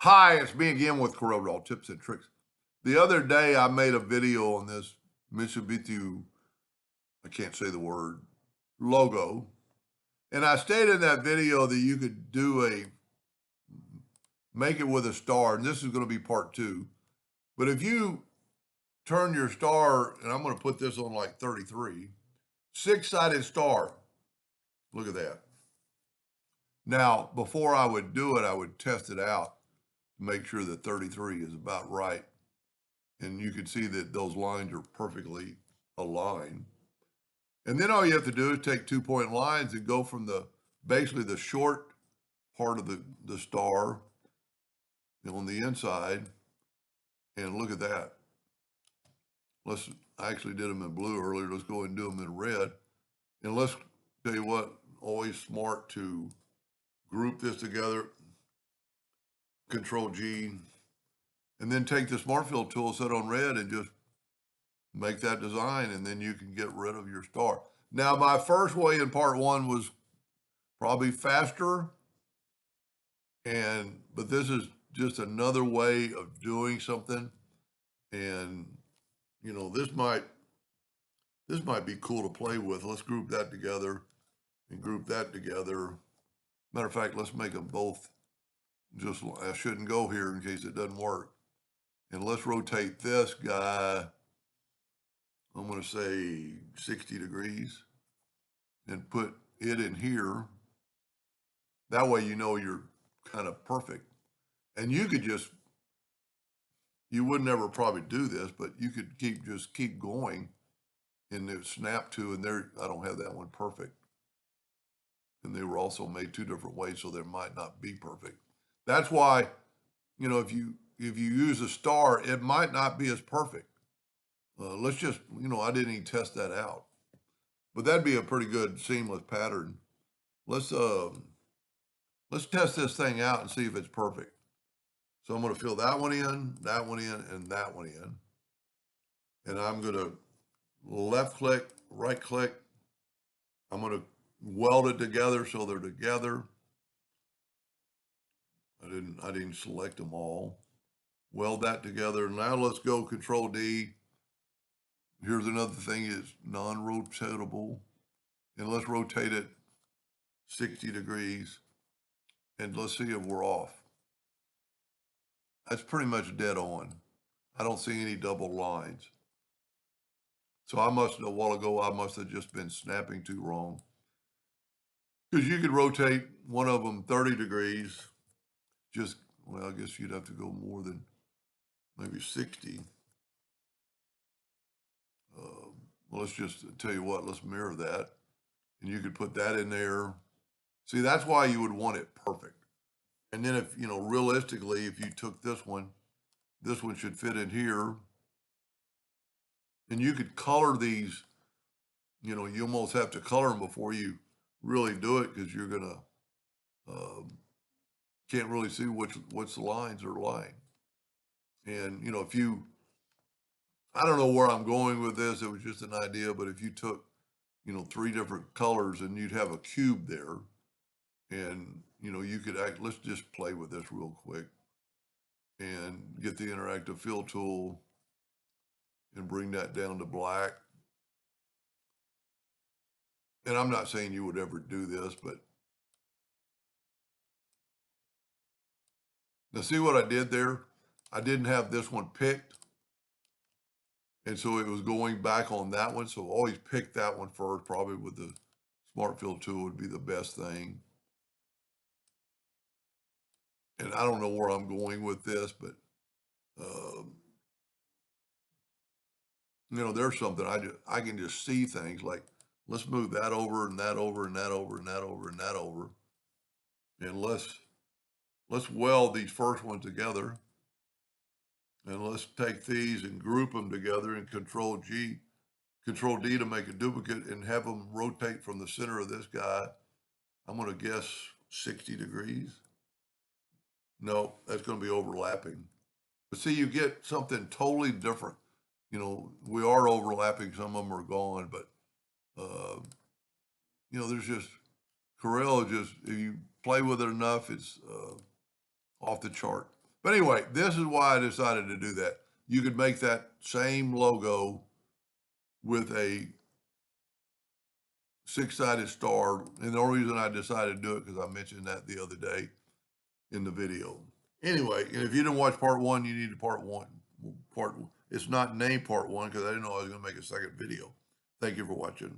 Hi, it's me again with Corel tips and tricks. The other day I made a video on this Mitsubishi, I can't say the word, logo. And I stated in that video that you could make it with a star, and this is going to be part two. But if you turn your star, and I'm going to put this on like 33, six-sided star. Look at that. Now, before I would do it, I would test it out to make sure that 33 is about right. And you can see that those lines are perfectly aligned. And then all you have to do is take 2-point lines and go from basically the short part of the star on the inside. And look at that. I actually did them in blue earlier. Let's go ahead and do them in red. And let's tell you what, always smart to group this together, Control G, and then take the Smart Fill tool, set on red, and just make that design, and then you can get rid of your star. Now, my first way in part one was probably faster, but this is just another way of doing something. And this might be cool to play with. Let's group that together and group that together. Matter of fact, let's make them both. I shouldn't go here in case it doesn't work. And let's rotate this guy, I'm going to say 60 degrees, and put it in here. That way you're kind of perfect. And you would never probably do this, but you could keep going, and it snap to, and I don't have that one perfect. And they were also made two different ways, so they might not be perfect. That's why, if you use a star, it might not be as perfect. Let's just, I didn't even test that out, but that'd be a pretty good seamless pattern. Let's test this thing out and see if it's perfect. So I'm going to fill that one in, and that one in. And I'm going to left click, right click. I'm going to weld it together so they're together. I didn't select them all. Weld that together. Now let's go Control D. Here's another thing is non-rotatable. And let's rotate it 60 degrees. And let's see if we're off. That's pretty much dead on. I don't see any double lines. So a while ago, I must have just been snapping too wrong. Because you could rotate one of them 30 degrees. I guess you'd have to go more than maybe 60. Well, let's just tell you what, let's mirror that. And you could put that in there. See, that's why you would want it perfect. And then if, realistically, if you took this one should fit in here. And you could color these, you almost have to color them before you really do it, because you're going to, can't really see which lines are lying. And, I don't know where I'm going with this. It was just an idea, but if you took, 3 different colors, and you'd have a cube there, and, you could let's just play with this real quick and get the interactive fill tool and bring that down to black. And I'm not saying you would ever do this, but now see what I did there? I didn't have this one picked. And so it was going back on that one. So always pick that one first, probably with the Smart Fill tool would be the best thing. And I don't know where I'm going with this, but, there's something I can just see things like, let's move that over and that over and that over and that over and that over. And let's weld these first ones together. And let's take these and group them together and Control D to make a duplicate and have them rotate from the center of this guy. I'm going to guess 60 degrees. No, that's going to be overlapping. But see, you get something totally different. We are overlapping. Some of them are gone, but, there's just, Corel if you play with it enough, it's off the chart. But anyway, this is why I decided to do that. You could make that same logo with a six-sided star. And the only reason I decided to do it because I mentioned that the other day in the video. Anyway, and if you didn't watch part one, you need part one. It's not named part one because I didn't know I was going to make a second video. Thank you for watching.